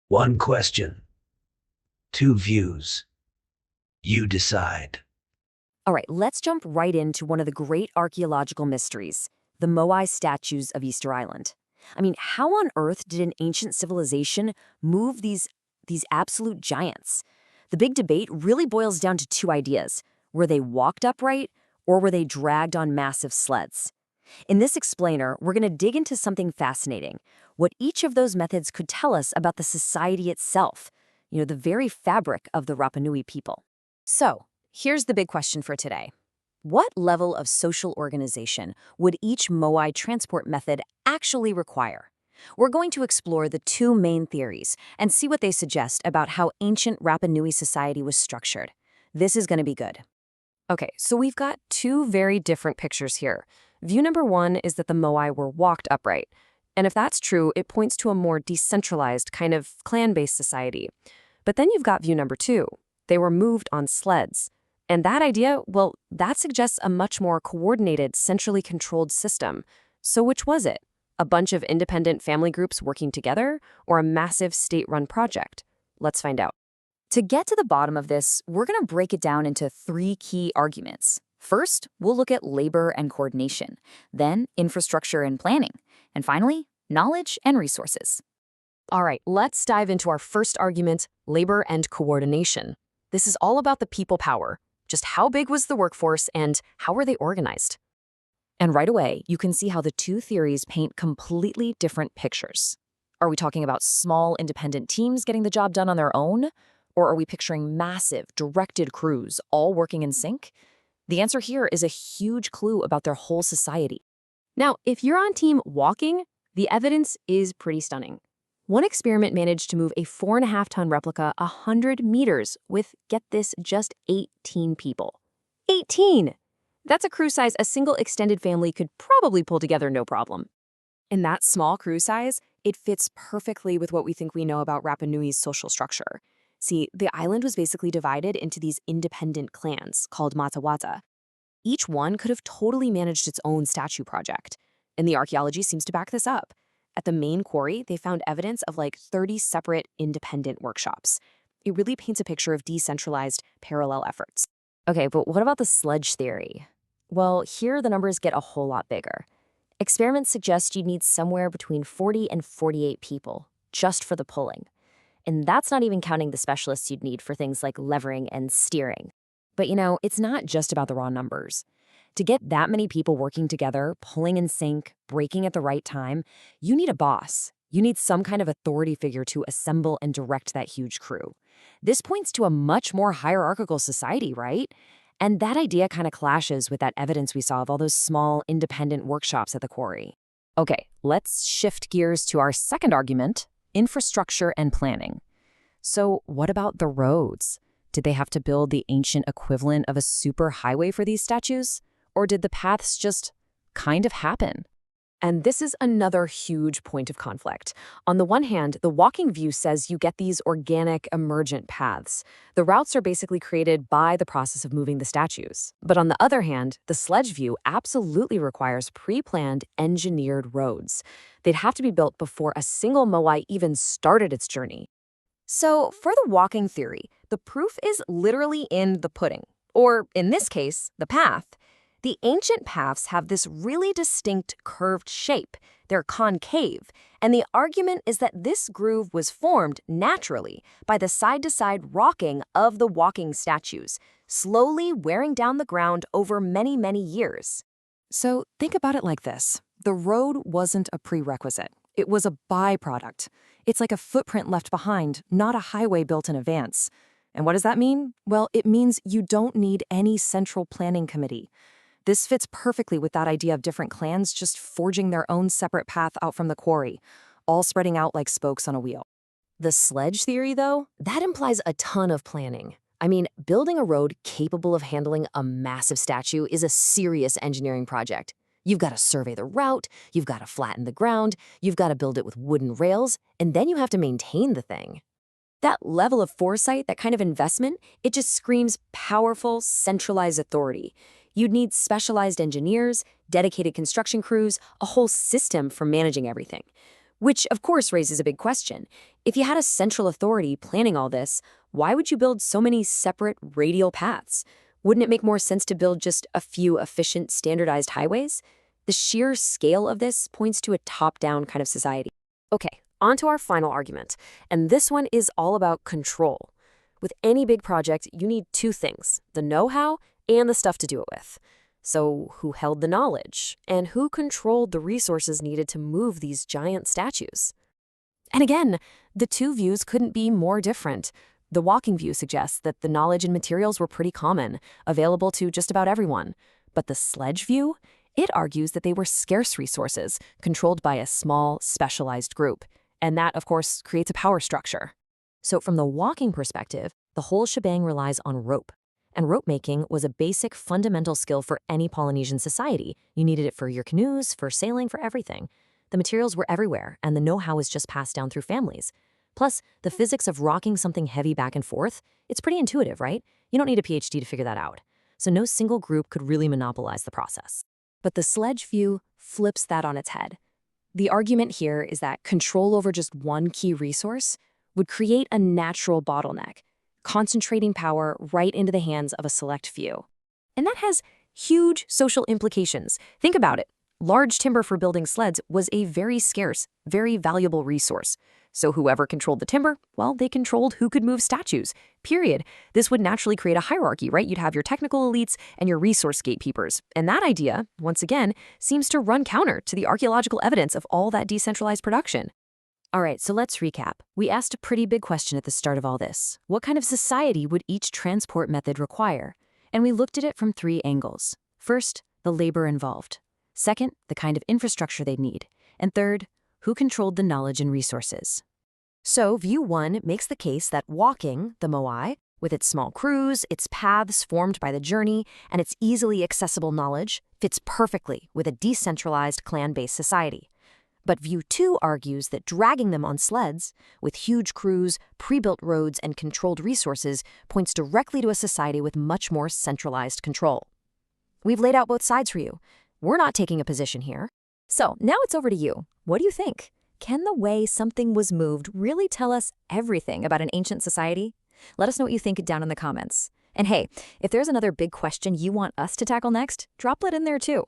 One question, two views. You decide. All right, let's jump right into one of the great archaeological mysteries, the Moai statues of Easter Island. I mean, how on earth did an ancient civilization move these absolute giants? The big debate really boils down to two ideas. Were they walked upright, or were they dragged on massive sleds? In this explainer, we're going to dig into something fascinating, what each of those methods could tell us about the society itself, the very fabric of the Rapa Nui people. So, here's the big question for today. What level of social organization would each Moai transport method actually require? We're going to explore the two main theories and see what they suggest about how ancient Rapa Nui society was structured. This is going to be good. Okay, so we've got two very different pictures here. View number one is that the Moai were walked upright. And if that's true, it points to a more decentralized, kind of clan-based society. But then you've got view number two. They were moved on sleds. And that idea, well, that suggests a much more coordinated, centrally controlled system. So which was it? A bunch of independent family groups working together, or a massive state-run project? Let's find out. To get to the bottom of this, we're going to break it down into three key arguments. First, we'll look at labor and coordination, then infrastructure and planning, and finally, knowledge and resources. All right, let's dive into our first argument, labor and coordination. This is all about the people power. Just how big was the workforce and how were they organized? And right away, you can see how the two theories paint completely different pictures. Are we talking about small, independent teams getting the job done on their own? Or are we picturing massive, directed crews all working in sync? The answer here is a huge clue about their whole society. Now, if you're on team walking, the evidence is pretty stunning. One experiment managed to move a 4.5-ton replica 100 meters with, get this, just 18 people. 18! That's a crew size a single extended family could probably pull together no problem. And that small crew size, it fits perfectly with what we think we know about Rapa Nui's social structure. See, the island was basically divided into these independent clans called Matawata. Each one could have totally managed its own statue project. And the archaeology seems to back this up. At the main quarry, they found evidence of like 30 separate independent workshops. It really paints a picture of decentralized parallel efforts. Okay, but what about the sledge theory? Well, here the numbers get a whole lot bigger. Experiments suggest you'd need somewhere between 40 and 48 people just for the pulling. And that's not even counting the specialists you'd need for things like levering and steering. But it's not just about the raw numbers. To get that many people working together, pulling in sync, braking at the right time, you need a boss. You need some kind of authority figure to assemble and direct that huge crew. This points to a much more hierarchical society, right? And that idea kind of clashes with that evidence we saw of all those small, independent workshops at the quarry. Okay, let's shift gears to our second argument, infrastructure and planning. So what about the roads? Did they have to build the ancient equivalent of a superhighway for these statues? Or did the paths just kind of happen? And this is another huge point of conflict. On the one hand, the walking view says you get these organic, emergent paths. The routes are basically created by the process of moving the statues. But on the other hand, the sledge view absolutely requires pre-planned, engineered roads. They'd have to be built before a single Moai even started its journey. So for the walking theory, the proof is literally in the pudding, or in this case, the path. The ancient paths have this really distinct curved shape. They're concave, and the argument is that this groove was formed naturally by the side-to-side rocking of the walking statues, slowly wearing down the ground over many, many years. So think about it like this. The road wasn't a prerequisite. It was a byproduct. It's like a footprint left behind, not a highway built in advance. And what does that mean? Well, it means you don't need any central planning committee. This fits perfectly with that idea of different clans just forging their own separate path out from the quarry, all spreading out like spokes on a wheel. The sledge theory, though, that implies a ton of planning. I mean, building a road capable of handling a massive statue is a serious engineering project. You've got to survey the route, you've got to flatten the ground, you've got to build it with wooden rails, and then you have to maintain the thing. That level of foresight, that kind of investment, it just screams powerful, centralized authority. You'd need specialized engineers, dedicated construction crews, a whole system for managing everything. Which, of course, raises a big question. If you had a central authority planning all this, why would you build so many separate radial paths? Wouldn't it make more sense to build just a few efficient, standardized highways? The sheer scale of this points to a top-down kind of society. Okay, on to our final argument, and this one is all about control. With any big project, you need two things, the know-how and the stuff to do it with. So who held the knowledge, and who controlled the resources needed to move these giant statues? And again, the two views couldn't be more different. The walking view suggests that the knowledge and materials were pretty common, available to just about everyone. But the sledge view? It argues that they were scarce resources, controlled by a small, specialized group. And that, of course, creates a power structure. So from the walking perspective, the whole shebang relies on rope. And rope making was a basic, fundamental skill for any Polynesian society. You needed it for your canoes, for sailing, for everything. The materials were everywhere, and the know-how was just passed down through families. Plus, the physics of rocking something heavy back and forth, it's pretty intuitive, right? You don't need a PhD to figure that out. So no single group could really monopolize the process. But the sledge view flips that on its head. The argument here is that control over just one key resource would create a natural bottleneck, concentrating power right into the hands of a select few. And that has huge social implications. Think about it. Large timber for building sleds was a very scarce, very valuable resource. So whoever controlled the timber, well, they controlled who could move statues, period. This would naturally create a hierarchy, right? You'd have your technical elites and your resource gatekeepers. And that idea, once again, seems to run counter to the archaeological evidence of all that decentralized production. All right, so let's recap. We asked a pretty big question at the start of all this. What kind of society would each transport method require? And we looked at it from three angles. First, the labor involved. Second, the kind of infrastructure they'd need. And third, who controlled the knowledge and resources. So view one makes the case that walking, the Moai, with its small crews, its paths formed by the journey, and its easily accessible knowledge, fits perfectly with a decentralized clan-based society. But view two argues that dragging them on sleds, with huge crews, pre-built roads, and controlled resources, points directly to a society with much more centralized control. We've laid out both sides for you. We're not taking a position here. So now it's over to you. What do you think? Can the way something was moved really tell us everything about an ancient society? Let us know what you think down in the comments. And hey, if there's another big question you want us to tackle next, drop it in there too.